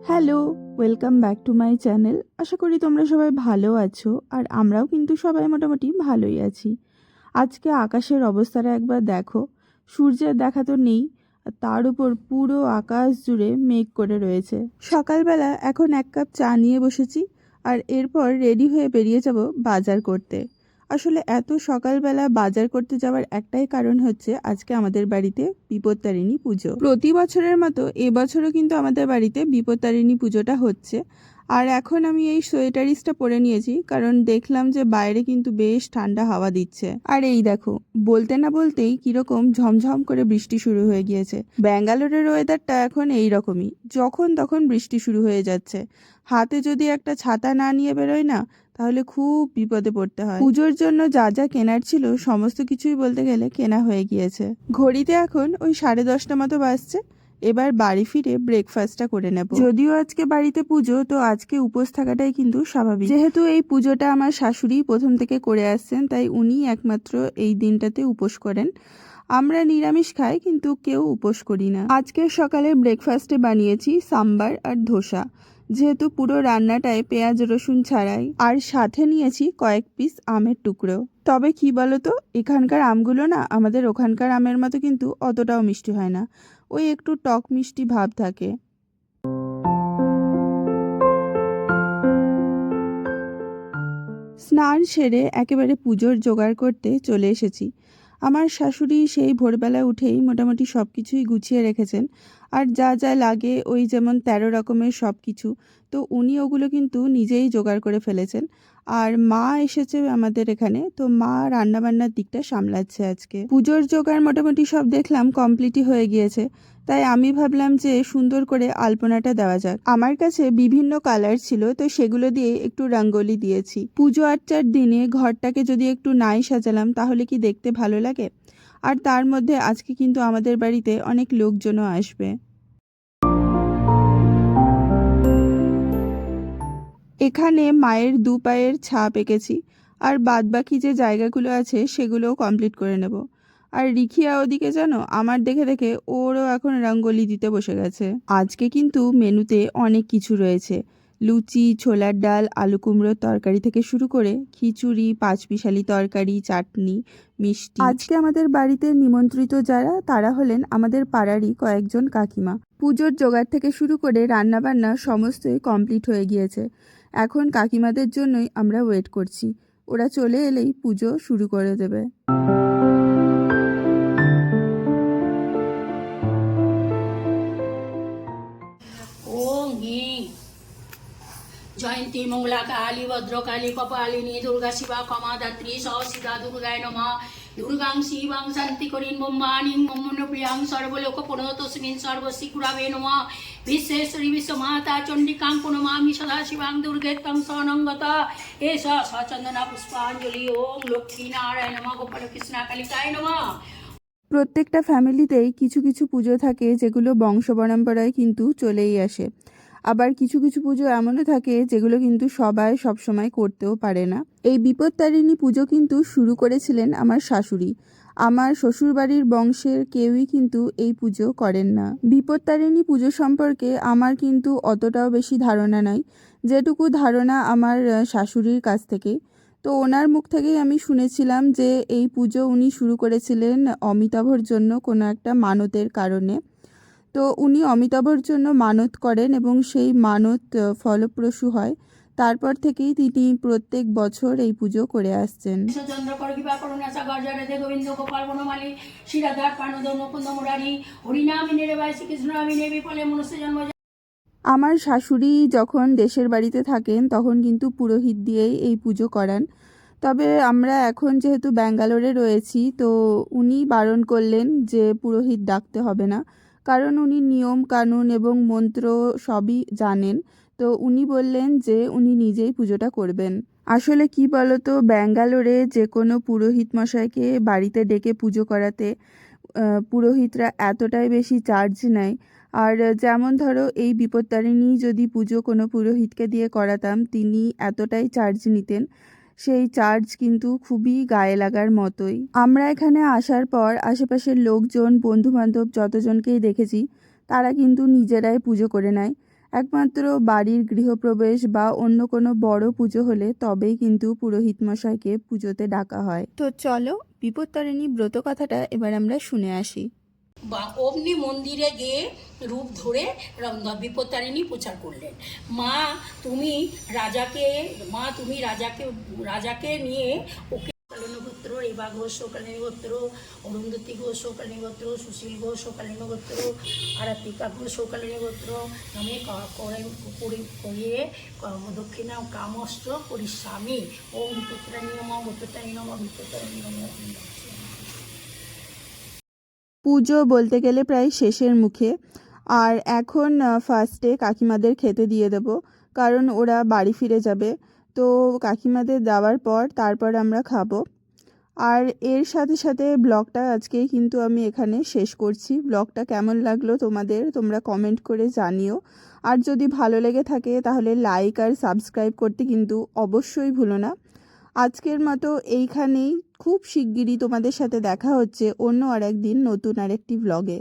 Hello, welcome back to my channel. আশা করি তোমরা সবাই ভালো আছো, আর আমরাও কিন্তু সবাই মোটামুটি ভালোই আছি। আজকে আকাশের অবস্থাটা একবার দেখো, সূর্যের দেখা তো নেই, আর তার উপর পুরো আকাশ জুড়ে মেঘ করে রয়েছে। সকালবেলা এখন এক কাপ চা নিয়ে বসেছি, আর এরপর রেডি হয়ে বেরিয়ে যাব বাজার করতে। আসলে এত সকালবেলা বাজার করতে যাওয়ার একটাই কারণ হচ্ছে আজকে আমাদের বাড়িতে বিপত্তারিণী পুজো। প্রতি বছরের মতো এবছরও কিন্তু আমাদের বাড়িতে বিপত্তারিণী পুজোটা হচ্ছে। আর এখন আমি এই সোয়েটারিসটা পরে নিয়েছি, কারণ দেখলাম যে বাইরে কিন্তু বেশ ঠান্ডা হাওয়া দিচ্ছে। আর এই দেখো, বলতে না বলতেই কিরকম ঝমঝম করে বৃষ্টি শুরু হয়ে গিয়েছে। ব্যাঙ্গালোরের ওয়েদারটা এখন এই রকমই, যখন তখন বৃষ্টি শুরু হয়ে যাচ্ছে। হাতে যদি একটা ছাতা না নিয়ে বেরোয় না, তাহলে খুব বিপদে পড়তে হয়। পুজোর জন্য যা যা কেনার ছিল সমস্ত কিছুই বলতে গেলে কেনা হয়ে গিয়েছে। ঘড়িতে এখন ওই 10:30 মতো বাজছে। এবার বাড়ি ফিরে ব্রেকফাস্টটা করে নেব। যদিও আজকে বাড়িতে পুজো, তো আজকে উপোস থাকাটাই কিন্তু স্বাভাবিক। যেহেতু এই পুজোটা আমার শাশুড়ি প্রথম থেকে করে আসছেন, তাই উনি একমাত্র এই দিনটাতে উপোস করেন। আমরা নিরামিষ খাই, কিন্তু কেউ উপোস করি না। আজকের সকালে ব্রেকফাস্টে বানিয়েছি সাম্বার আর ধোসা, যেহেতু পুরো রান্নাটায় পেঁয়াজ রসুন ছাড়াই। আর সাথে নিয়েছি কয়েক পিস আমের টুকরো। তবে কি বলতো, এখানকার আমগুলো না আমাদের ওখানকার আমের মতো কিন্তু অতটাও মিষ্টি হয় না, ওই একটু টক মিষ্টি ভাব থাকে। স্নান সেরে একেবারে পুজোর জোগাড় করতে চলে এসেছি। আমার শাশুড়ি সেই ভোরবেলা উঠেই মোটামুটি সব কিছুই গুছিয়ে রেখেছেন। আর যা যা লাগে, ওই যেমন 13 রকমের সব কিছু, তো উনি ওগুলো কিন্তু নিজেই জোগাড় করে ফেলেছেন। আর মা এসেছে আমাদের এখানে, তো মা রান্নাবান্নার দিকটা সামলাচ্ছে। আজকে পুজোর জোগাড় মোটামুটি সব দেখলাম কমপ্লিটই হয়ে গিয়েছে, তাই আমি ভাবলাম যে সুন্দর করে আলপনাটা দেওয়া যাক। আমার কাছে বিভিন্ন কালার ছিল, তো সেগুলো দিয়ে একটু রঙ্গোলি দিয়েছি। পুজো আর্চার দিনে ঘরটাকে যদি একটু নাই সাজালাম, তাহলে কি দেখতে ভালো লাগে। আর তার মধ্যে আজকে কিন্তু আমাদের বাড়িতে অনেক লোকজনও আসবে। এখানে মায়ের দু পায়ের ছাপ এঁকেছি, আর বাদবাকি যে জায়গাগুলো আছে সেগুলোও কমপ্লিট করে নেব। আর রিখিয়া ওদিকে জানো, আমার দেখে দেখে ওরও এখন রঙ্গোলি দিতে বসে গেছে। আজকে কিন্তু মেনুতে অনেক কিছু রয়েছে। লুচি, ছোলার ডাল, আলু কুমড়োর তরকারি থেকে শুরু করে খিচুড়ি, পাঁচমিশালি তরকারি, চাটনি, মিষ্টি। আজকে আমাদের বাড়িতে নিমন্ত্রিত যারা, তারা হলেন আমাদের পাড়ারই কয়েকজন কাকিমা। পুজোর জোগাড় থেকে শুরু করে রান্নাবান্না সমস্তই কমপ্লিট হয়ে গিয়েছে। এখন কাকিমাদের জন্যই আমরা ওয়েট করছি, ওরা চলে এলেই পুজো শুরু করে দেবে। ওং হিং জয়ন্তী মঙ্গলা কালী ভদ্রকালী কপালিনী দুর্গা শিবা ক্ষমাদাত্রী সহসিদা দুর্গায় নমঃ। দুর্গাং শিবাং শান্তি করিন ব্রহ্মাণীং মম্মনপ্রিয়াং সর্বলোক প্রণতস্মিন সর্বশ্রী গুরাবে নমঃ। বিশ্বেশ্বরী বিশ্বমাতা চণ্ডিকাং প্রণমামি সদা শিবাং দুর্গেত্বং স্বনঙ্গতা এষ সচন্দনা পুষ্পাঞ্জলি। ওং লক্ষ্মী নারায়ণ নমঃ গোপাল কৃষ্ণা কালিকায় নমঃ। প্রত্যেকটা ফ্যামিলিতেই কিছু কিছু পুজো থাকে যেগুলো বংশ পরম্পরায় কিন্তু চলেই আসে। আবার কিছু কিছু পুজো এমনও থাকে যেগুলো কিন্তু সবাই সবসময় করতেও পারে না। এই বিপত্তারিণী পুজো কিন্তু শুরু করেছিলেন আমার শাশুড়ি। আমার শ্বশুরবাড়ির বংশের কেউই কিন্তু এই পুজো করেন না। বিপত্তারিণী পুজো সম্পর্কে আমার কিন্তু অতটাও বেশি ধারণা নাই, যেটুকু ধারণা আমার শাশুড়ির কাছ থেকে। তো ওনার মুখ থেকেই আমি শুনেছিলাম যে এই পুজো উনি শুরু করেছিলেন অমিতাভর জন্য, কোনো একটা মানতের কারণে। তো উনি অমিতাভর জন্য মানত করেন এবং সেই মানত ফলপ্রসূ হয়। তারপর থেকেই তিনি প্রত্যেক বছর এই পুজো করে আসছেন। চন্দ্র করগিবা করুণা সাগর জয়দেব গোবিন্দ গোপাল বনমালী শ্রীরাধার প্রাণদ মুকুন্দ মুরারি হরিনামী নির্বায় শ্রীকৃষ্ণ নামী নেবী ফলে মনুষ্য জন্ম। আমার শাশুড়ি যখন দেশের বাড়িতে থাকেন তখন কিন্তু পুরোহিত দিয়েই এই পুজো করান। তবে আমরা এখন যেহেতু ব্যাঙ্গালোরে রয়েছি, তো উনি বারণ করলেন যে পুরোহিত ডাকতে হবে না, কারণ উনি নিয়ম কানুন এবং মন্ত্র সবই জানেন। তো উনি বললেন যে উনি নিজেই পুজোটা করবেন। আসলে কি বলতো, ব্যাঙ্গালোরে যে কোনো পুরোহিত মশাইকে বাড়িতে ডেকে পুজো করাতে পুরোহিতরা এতটাই বেশি চার্জ নেয়। আর যেমন ধরো এই বিপত্তারিণী যদি পুজো কোনো পুরোহিতকে দিয়ে করাতাম, তিনি এতটাই চার্জ নিতেন, সেই চার্জ কিন্তু খুবই গায়ে লাগার মতোই। আমরা এখানে আসার পর আশেপাশের লোকজন, বন্ধুবান্ধব যতজনকেই দেখেছি, তারা কিন্তু নিজেরাই পুজো করে নেয়। একমাত্র বাড়ির গৃহপ্রবেশ বা অন্য কোনো বড় পুজো হলে তবেই কিন্তু পুরোহিত মশাইকে পুজোতে ডাকা হয়। তো চলো বিপত্তারিণী ব্রত কথাটা এবার আমরা শুনে আসি। বা অমনি মন্দিরে গিয়ে রূপ ধরে বিপত্তারিণী প্রচার করলেন। মা তুমি রাজাকে নিয়ে ওকে কালীন গোত্র, রেবা ঘোষ কালীন গোত্র, অরুন্ধতী ঘোষ কালীন গোত্র, সুশীল ঘোষ কালীন গোত্র, আরাতিকা ঘোষ কালীন গোত্র নামে করিয়ে দক্ষিণা কামস্ত্র পরিস্বামী ওম বিপত্তারিণী নমঃ বিপত্তারিণী নমঃ বিপত্তারিণী নমঃ। পুজো বলতে গেলে প্রায় শেষের মুখে, আর এখন ফার্স্টে কাকিমাদের খেতে দিয়ে দেব, কারণ ওরা বাড়ি ফিরে যাবে। তো কাকিমাদের দেওয়ার পর তারপর আমরা খাবো। আর এর সাথে সাথে ব্লগটা আজকে কিন্তু আমি এখানে শেষ করছি। ব্লগটা কেমন লাগলো তোমাদের তোমরা কমেন্ট করে জানিও। আর যদি ভালো লেগে থাকে তাহলে লাইক আর সাবস্ক্রাইব করতে কিন্তু অবশ্যই ভুলো না। আজকের মতো এইখানেই, খুব শিগগিরই তোমাদের সাথে দেখা হচ্ছে অন্য আরেকদিন নতুন আরেকটি ব্লগে।